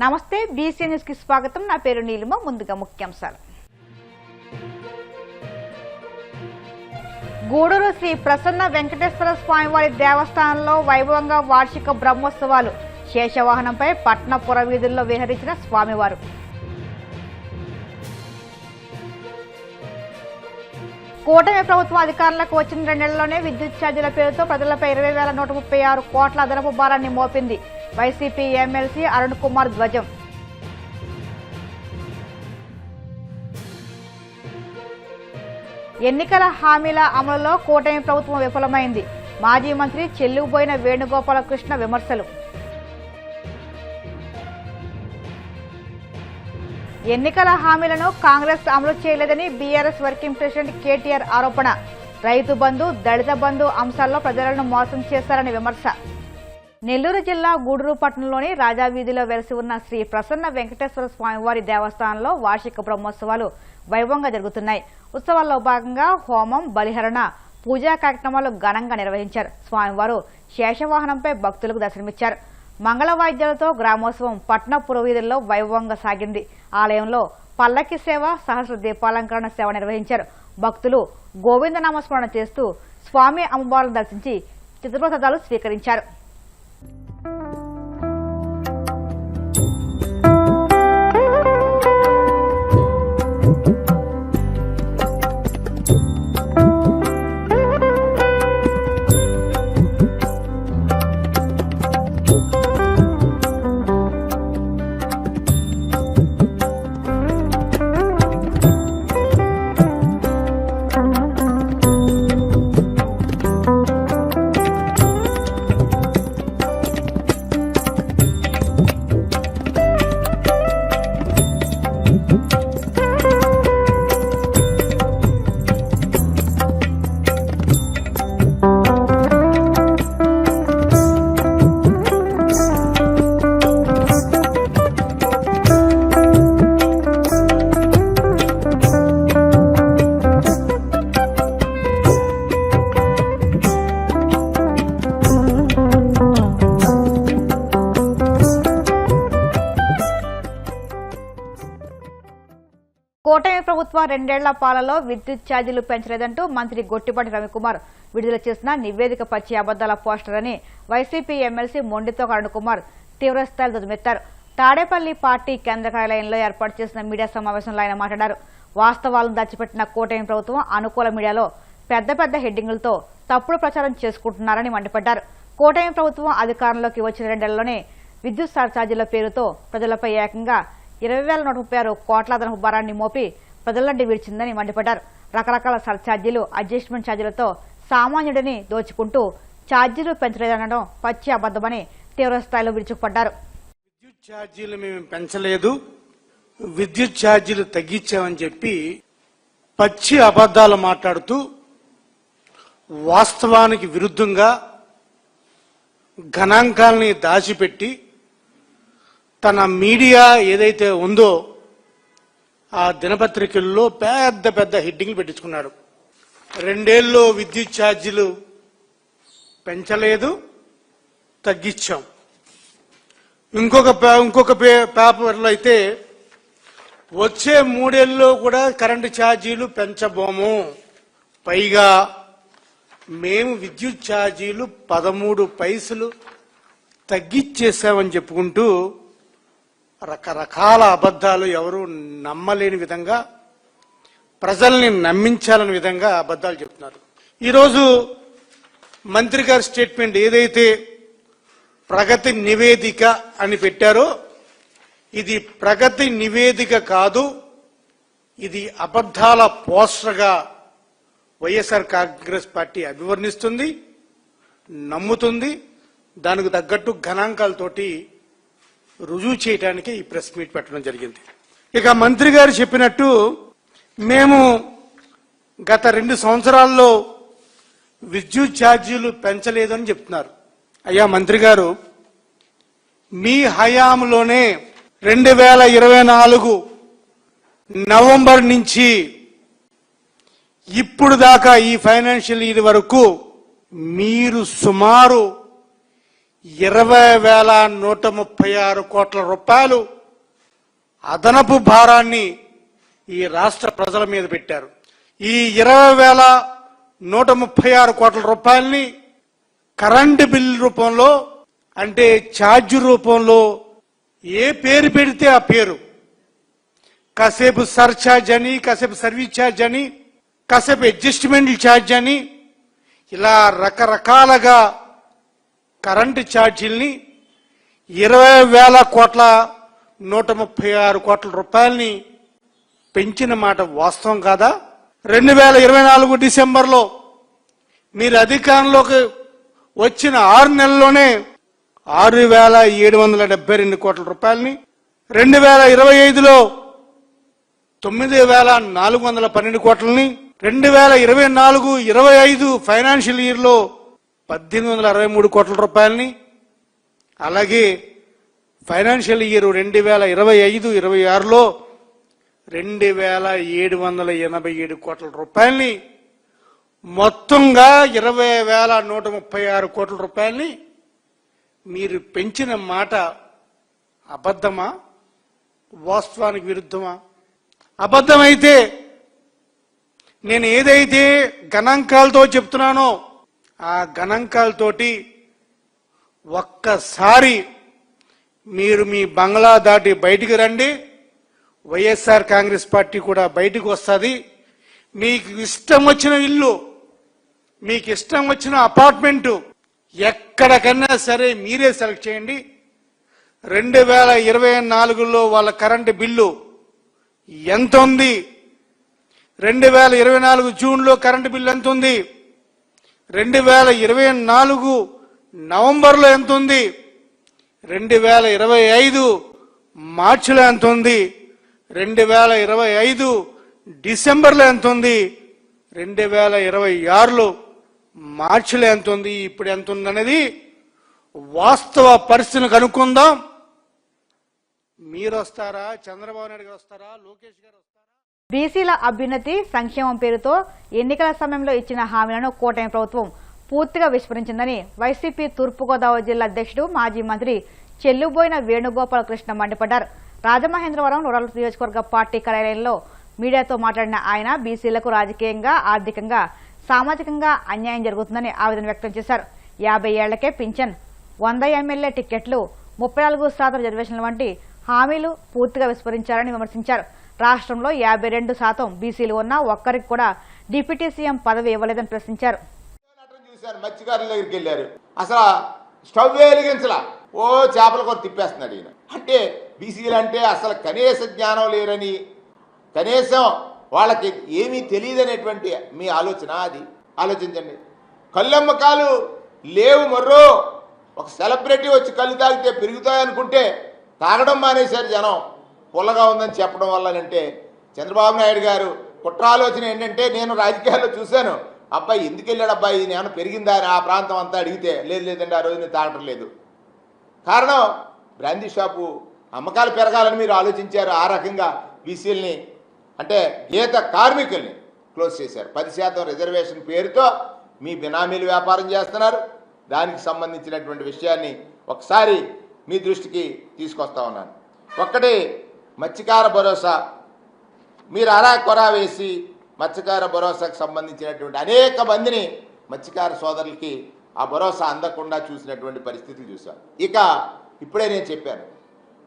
నమస్తే BC news కి స్వాగతం. నా పేరు నీలిమ. ముందుగా ముఖ్యాంశాలు. గూడూరు శ్రీ ప్రసన్న వెంకటేశ్వర స్వామివారి దేవస్థానంలో వైభవంగా వార్షిక బ్రహ్మోత్సవాలు. శేషవాహనంపై పట్టణ పురవీధుల్లో విహరించిన స్వామివారు. కూటమి ప్రభుత్వం అధికారంలోకి వచ్చిన 2 నెలల్లోనే విద్యుత్ ఛార్జీల పేరుతో ప్రజలపై 20,136 కోట్ల అదనపు భారాన్ని మోపింది. వైసీపీ ఎమ్మెల్సీ అరుణ్ కుమార్ ధ్వజం. ఎన్నికల హామీల అమలులో కూటమి ప్రభుత్వం విఫలమైంది. మాజీ మంత్రి చెల్లుబోయిన వేణుగోపాలకృష్ణ విమర్శలు. ఎన్నికల హామీలను కాంగ్రెస్ అమలు చేయలేదని బీఆర్ఎస్ వర్కింగ్ ప్రెసిడెంట్ కేటీఆర్ ఆరోపణ. రైతు బంధు, దళిత బంధు అంశాల్లో ప్రజలను మోసం చేశారని విమర్శ. నెల్లూరు జిల్లా గూడూరు పట్టణంలోని రాజావీధిలో వెలిసి ఉన్న శ్రీ ప్రసన్న వెంకటేశ్వర స్వామివారి దేవస్థానంలో వార్షిక బ్రహ్మోత్సవాలు వైభవంగా జరుగుతున్నాయి. ఉత్సవాల్లో భాగంగా హోమం, బలిహరణ, పూజా కార్యక్రమాలు ఘనంగా నిర్వహించారు. స్వామివారు శేషవాహనంపై భక్తులకు దర్శనమిచ్చారు. మంగళ వాయిద్యాలతో గ్రామోత్సవం పట్టణ పురవీధుల్లో వైభవంగా సాగింది. ఆలయంలో పల్లకి సేవ, సహస్ర దీపాలంకరణ సేవ నిర్వహించారు. భక్తులు గోవింద నామస్మరణ చేస్తూ స్వామి అమ్మవార్లను దర్శించి చిత్రప్రసాదాలు స్వీకరించారు. కూటమి ప్రభుత్వం 2 ఏళ్ల పాలలో విద్యుత్ ఛార్జీలు పెంచలేదంటూ మంత్రి గొట్టిపాటి రవికుమార్ విడుదల చేసిన నివేదిక పచ్చి అబద్దాల పోస్టర్ అని వైసీపీ ఎమ్మెల్సీ మొండితో అరుణ్ కుమార్ తీవ్రస్థాయిలో దుమ్మెత్తారు. తాడేపల్లి పార్టీ కేంద్ర కార్యాలయంలో ఏర్పాటు చేసిన మీడియా సమావేశంలో ఆయన మాట్లాడారు. వాస్తవాలను దాచిపెట్టిన కూటమి ప్రభుత్వం అనుకూల మీడియాలో పెద్ద పెద్ద హెడ్డింగులతో తప్పుడు ప్రచారం చేసుకుంటున్నారని మండిపడ్డారు. కూటమి ప్రభుత్వం అధికారంలోకి వచ్చిన 2 నెలల్లోనే విద్యుత్ సర్ఛార్జీల పేరుతో ప్రజలపై ఏకంగా 20,136 కోట్ల అదనపు భారాన్ని మోపి ప్రజలంటి విడిచిందని మండిపడ్డారు. రకరకాల సర్ఛార్జీలు, అడ్జస్ట్మెంట్ ఛార్జీలతో సామాన్యుడిని దోచుకుంటూ ఛార్జీలు పెంచలేదనడం పచ్చి అబద్దమని తీవ్రస్థాయిలో విరుచుకుపడ్డారు. విద్యుత్ ఛార్జీలు మేము పెంచలేదు, విద్యుత్ ఛార్జీలు తగ్గించామని చెప్పి పచ్చి అబద్దాలు మాట్లాడుతూ వాస్తవానికి విరుద్ధంగా గణాంకాలని దాచిపెట్టి తన మీడియా ఏదైతే ఉందో ఆ దినపత్రికల్లో పెద్ద పెద్ద హెడ్డింగ్లు పెట్టించుకున్నాడు. 2 ఏళ్ళలో విద్యుత్ ఛార్జీలు పెంచలేదు, తగ్గించాం. ఇంకొక పేపర్లో అయితే వచ్చే 3 ఏళ్ళలో కూడా కరెంటు ఛార్జీలు పెంచబోము, పైగా మేము విద్యుత్ ఛార్జీలు 13 పైసలు తగ్గించేసామని చెప్పుకుంటూ రకరకాల అబద్దాలు, ఎవరు నమ్మలేని విధంగా ప్రజల్ని నమ్మించాలని విధంగా అబద్దాలు చెప్తున్నారు. ఈరోజు మంత్రి గారి స్టేట్మెంట్ ఏదైతే ప్రగతి నివేదిక అని పెట్టారో ఇది ప్రగతి నివేదిక కాదు, ఇది అబద్దాల పోస్టర్గా వైఎస్ఆర్ కాంగ్రెస్ పార్టీ అభివర్ణిస్తుంది, నమ్ముతుంది. దానికి తగ్గట్టు గణాంకాలతోటి రుజువు చేయడానికి ఈ ప్రెస్ మీట్ పెట్టడం జరిగింది. ఇక మంత్రి గారు చెప్పినట్టు మేము గత 2 సంవత్సరాల్లో విద్యుత్ ఛార్జీలు పెంచలేదని చెప్తున్నారు. అయ్యా మంత్రి గారు, మీ హయాంలోనే 2024 నవంబర్ నుంచి ఇప్పుడు దాకా ఈ ఫైనాన్షియల్ ఇయర్ వరకు మీరు సుమారు 20,136 కోట్ల రూపాయలు అదనపు భారాన్ని ఈ రాష్ట్ర ప్రజల మీద పెట్టారు. ఈ 20,136 కోట్ల రూపాయల్ని కరెంటు బిల్లు రూపంలో, అంటే ఛార్జ్ రూపంలో ఏ పేరు పెడితే ఆ పేరు, కాసేపు సర్ఛార్జ్ అని, కాసేపు సర్వీస్ ఛార్జ్ అని, కాసేపు అడ్జస్ట్మెంట్ ఛార్జ్ అని, ఇలా రకరకాలుగా కరెంటు ఛార్జీల్ని 20,136 కోట్ల రూపాయల్ని పెంచిన మాట వాస్తవం కాదా? 2024 డిసెంబర్లో మీరు అధికారంలోకి వచ్చిన 6 నెలల్లోనే 6,772 కోట్ల రూపాయలని, 2025లో 9,412 కోట్లని, 2024-25 ఫైనాన్షియల్ ఇయర్లో 1,863 కోట్ల రూపాయలని, అలాగే ఫైనాన్షియల్ ఇయర్ 2025-26లో 2,787 కోట్ల రూపాయలని, మొత్తంగా 20,136 కోట్ల రూపాయలని మీరు పెంచిన మాట అబద్ధమా, వాస్తవానికి విరుద్ధమా? అబద్ధమైతే నేను ఏదైతే గణాంకాలతో చెప్తున్నానో ఆ గణాంకాలతోటి ఒక్కసారి మీరు మీ బంగ్లా దాటి బయటికి రండి. వైఎస్ఆర్ కాంగ్రెస్ పార్టీ కూడా బయటకు వస్తుంది. మీకు ఇష్టం వచ్చిన ఇల్లు, మీకు ఇష్టం వచ్చిన అపార్ట్మెంటు ఎక్కడికన్నా సరే మీరే సెలెక్ట్ చేయండి. 2024లో వాళ్ళ కరెంటు బిల్లు ఎంత ఉంది, 2024 జూన్లో కరెంటు బిల్లు ఎంత ఉంది, 2024 నవంబర్లో ఎంత ఉంది, 2025 మార్చిలో ఎంత ఉంది, 2025 డిసెంబర్లో ఎంత ఉంది, 2026లో మార్చిలో ఎంత ఉంది, ఇప్పుడు ఎంత ఉంది అనేది వాస్తవ పరిస్థితిని కనుక్కుందాం. మీరు వస్తారా, చంద్రబాబు నాయుడు గారు వస్తారా, లోకేష్ గారు వస్తారా? బీసీల అభ్యున్నతి సంక్షేమం పేరుతో ఎన్నికల సమయంలో ఇచ్చిన హామీలను కూటమి ప్రభుత్వం పూర్తిగా విస్మరించిందని వైసీపీ తూర్పుగోదావరి జిల్లా అధ్యక్షుడు మాజీ మంత్రి చెల్లుబోయిన వేణుగోపాలకృష్ణ మండిపడ్డారు. రాజమహేంద్రవరం రూరల్ నియోజకవర్గ పార్టీ కార్యాలయంలో మీడియాతో మాట్లాడిన ఆయన బీసీలకు రాజకీయంగా, ఆర్థికంగా, సామాజికంగా అన్యాయం జరుగుతుందని ఆవేదన వ్యక్తం చేశారు. 50 ఏళ్లకే పింఛన్, 100 ఎమ్మెల్యే టిక్కెట్లు, 34% రిజర్వేషన్ల వంటి హామీలు పూర్తిగా విస్మరించారని విమర్శించారు. రాష్ట్రంలో 52% బీసీలు ఉన్నా ఒక్కరికి కూడా డిప్యూటీ సీఎం పదవి ఇవ్వలేదని ప్రశ్నించారు. మత్స్యకారుల దగ్గరికి వెళ్ళారు, అసలు స్టవ్ వెలిగించలా, ఓ చేపల కొర తిప్పేస్తున్నాడు ఈయన. అంటే బీసీలు అంటే అసలు కనీస జ్ఞానం లేరని, కనీసం వాళ్ళకి ఏమీ తెలియదనేటువంటి మీ ఆలోచన, అది ఆలోచించండి. కళ్ళమ్మకాలు లేవు మర్రో, ఒక సెలబ్రిటీ వచ్చి కళ్ళు తాగితే పెరుగుతాయనుకుంటే తాగడం మానేశారు జనం, పుల్లగా ఉందని చెప్పడం వల్లనంటే. చంద్రబాబు నాయుడు గారు కుట్ర ఆలోచన ఏంటంటే, నేను రాజకీయాల్లో చూశాను, అబ్బాయి ఎందుకు వెళ్ళాడు అబ్బాయి, ఇది ఏమైనా పెరిగిందా అని ఆ ప్రాంతం అంతా అడిగితే లేదు లేదండి ఆ రోజు నేను తాగటం లేదు. కారణం బ్రాందీ షాపు అమ్మకాలు పెరగాలని మీరు ఆలోచించారు. ఆ రకంగా బీసీలని అంటే గీత కార్మికుల్ని క్లోజ్ చేశారు. 10% రిజర్వేషన్ పేరుతో మీ బినామీలు వ్యాపారం చేస్తున్నారు. దానికి సంబంధించినటువంటి విషయాన్ని ఒకసారి మీ దృష్టికి తీసుకొస్తా ఉన్నాను. ఒక్కటి మత్స్యకార భరోసా, మీరు అరా కొరా వేసి మత్స్యకార భరోసాకు సంబంధించినటువంటి అనేక మందిని మత్స్యకార సోదరులకి ఆ భరోసా అందకుండా చూసినటువంటి పరిస్థితులు చూశాం. ఇక ఇప్పుడే నేను చెప్పాను,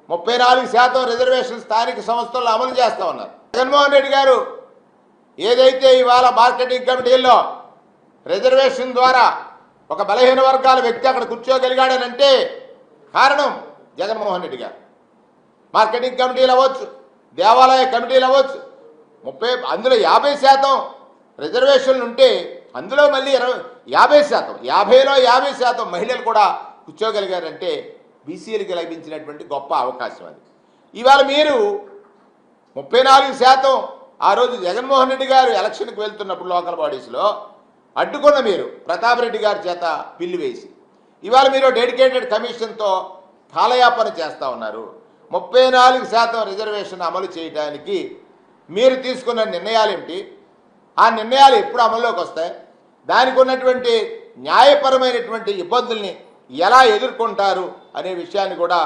34% రిజర్వేషన్ స్థానిక సంస్థల్లో అమలు చేస్తా ఉన్నారు. జగన్మోహన్ రెడ్డి గారు ఏదైతే ఇవాళ మార్కెటింగ్ కమిటీల్లో రిజర్వేషన్ ద్వారా ఒక బలహీన వర్గాల వ్యక్తి అక్కడ కూర్చోగలిగాడనంటే కారణం జగన్మోహన్ రెడ్డి గారు. మార్కెటింగ్ కమిటీలు అవ్వచ్చు, దేవాలయ కమిటీలు అవ్వచ్చు, అందులో 50% రిజర్వేషన్లు ఉంటే అందులో మళ్ళీ 50%, 50లో 50% మహిళలు కూడా కూర్చోగలిగారంటే బీసీలకు లభించినటువంటి గొప్ప అవకాశం అది. ఇవాళ మీరు 34% ఆ రోజు జగన్మోహన్ రెడ్డి గారు ఎలక్షన్కి వెళ్తున్నప్పుడు లోకల్ బాడీస్లో అడ్డుకున్న మీరు ప్రతాప్ రెడ్డి గారి చేత బిల్లు వేసి ఇవాళ మీరు డెడికేటెడ్ కమిషన్తో కాలయాపన చేస్తూ ఉన్నారు. 34% రిజర్వేషన్ అమలు చేయడానికి మీరు తీసుకున్న నిర్ణయాలు ఏమిటి, ఆ నిర్ణయాలు ఎప్పుడు అమల్లోకి వస్తాయి, దానికి ఉన్నటువంటి న్యాయపరమైనటువంటి ఇబ్బందుల్ని ఎలా ఎదుర్కొంటారు అనే విషయాన్ని కూడా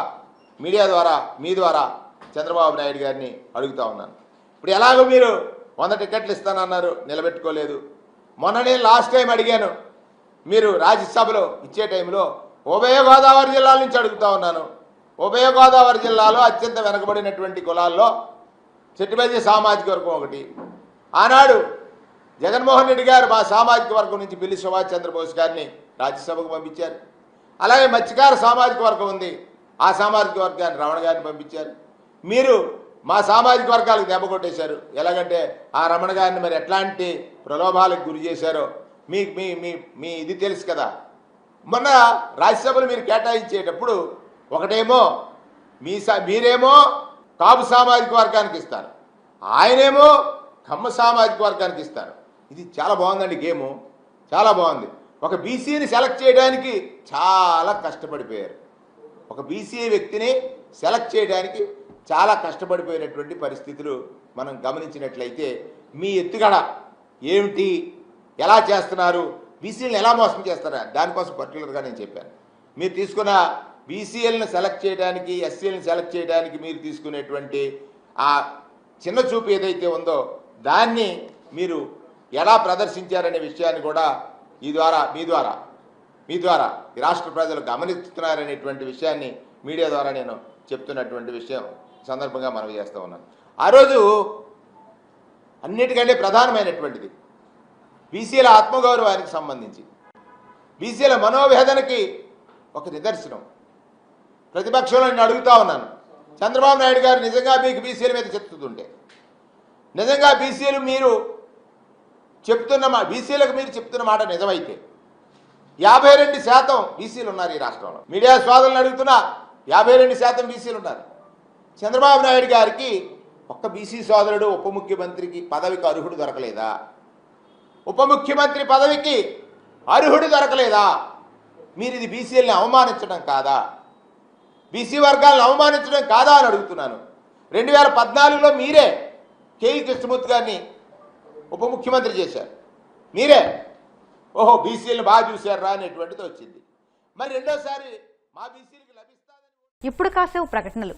మీడియా ద్వారా మీ ద్వారా చంద్రబాబు నాయుడు గారిని అడుగుతా ఉన్నాను. ఇప్పుడు ఎలాగో మీరు 100 టికెట్లు ఇస్తానన్నారు, నిలబెట్టుకోలేదు. మొన్న నేను లాస్ట్ టైం అడిగాను, మీరు రాజ్యసభలో ఇచ్చే టైంలో ఉభయ గోదావరి జిల్లాల నుంచి అడుగుతా ఉన్నాను. ఉభయ గోదావరి జిల్లాలో అత్యంత వెనకబడినటువంటి కులాల్లో చెట్టుబెల్లి సామాజిక వర్గం ఒకటి. ఆనాడు జగన్మోహన్ రెడ్డి గారు మా సామాజిక వర్గం నుంచి పిల్లి సుభాష్ చంద్రబోస్ గారిని రాజ్యసభకు పంపించారు. అలాగే మత్స్యకార సామాజిక వర్గం ఉంది, ఆ సామాజిక వర్గాన్ని రమణ గారిని పంపించారు. మీరు మా సామాజిక వర్గాలకు దెబ్బ కొట్టేశారు. ఎలాగంటే ఆ రమణ గారిని మరి ఎట్లాంటి ప్రలోభాలకు గురి చేశారో మీకు మీ మీ మీ ఇది తెలుసు కదా. మొన్న రాజ్యసభలు మీరు కేటాయించేటప్పుడు ఒకటేమో మీరేమో కాపు సామాజిక వర్గానికి ఇస్తారు, ఆయనేమో కమ్మ సామాజిక వర్గానికి ఇస్తారు. ఇది చాలా బాగుందండి, గేము చాలా బాగుంది. ఒక బీసీని సెలెక్ట్ చేయడానికి చాలా కష్టపడిపోయారు. ఒక బీసీ వ్యక్తిని సెలెక్ట్ చేయడానికి చాలా కష్టపడిపోయినటువంటి పరిస్థితులు మనం గమనించినట్లయితే మీ ఎత్తుగడ ఏమిటి, ఎలా చేస్తున్నారు, బీసీలను ఎలా మోసం చేస్తారా, దానికోసం పర్టికులర్గా నేను చెప్పాను. మీరు తీసుకున్న బీసీఎల్ని సెలెక్ట్ చేయడానికి, ఎస్సీలను సెలెక్ట్ చేయడానికి మీరు తీసుకునేటువంటి ఆ చిన్న చూపు ఏదైతే ఉందో దాన్ని మీరు ఎలా ప్రదర్శించారనే విషయాన్ని కూడా మీ ద్వారా ఈ రాష్ట్ర ప్రజలు గమనిస్తున్నారనేటువంటి విషయాన్ని మీడియా ద్వారా నేను చెప్తున్నటువంటి విషయం సందర్భంగా మనవి చేస్తూ ఉన్నాను. ఆ రోజు అన్నిటికంటే ప్రధానమైనటువంటిది బీసీల ఆత్మగౌరవానికి సంబంధించి, బీసీల మనోవేదనకి ఒక నిదర్శనం. ప్రతిపక్షంలో నేను అడుగుతా ఉన్నాను, చంద్రబాబు నాయుడు గారు నిజంగా మీకు బీసీల మీద చెప్తుంటే, నిజంగా బీసీలు మీరు బీసీలకు మీరు చెప్తున్న మాట నిజమైతే 52% బీసీలు ఉన్నారు ఈ రాష్ట్రంలో. మీడియా సోదరులను అడుగుతున్నా, 52% బీసీలు ఉన్నారు. చంద్రబాబు నాయుడు గారికి ఒక్క బీసీ సోదరుడు ఉప ముఖ్యమంత్రికి పదవికి అర్హుడు దొరకలేదా? ఉప ముఖ్యమంత్రి పదవికి అర్హుడు దొరకలేదా? మీరు ఇది బీసీలని అవమానించడం కాదా? బీసీ వర్గాలను అవమానించడం కాదా అని అడుగుతున్నాను. 2014లో మీరే కేఈ కృష్ణమూర్తి గారిని ఉప ముఖ్యమంత్రి చేశారు. మీరే ఓహో బీసీలను బాగా చూశారా అనేటువంటిది వచ్చింది. మరి రెండోసారి మా బీసీలకు లభిస్తాదని. ఇప్పుడు కాసేపు ప్రకటనలు.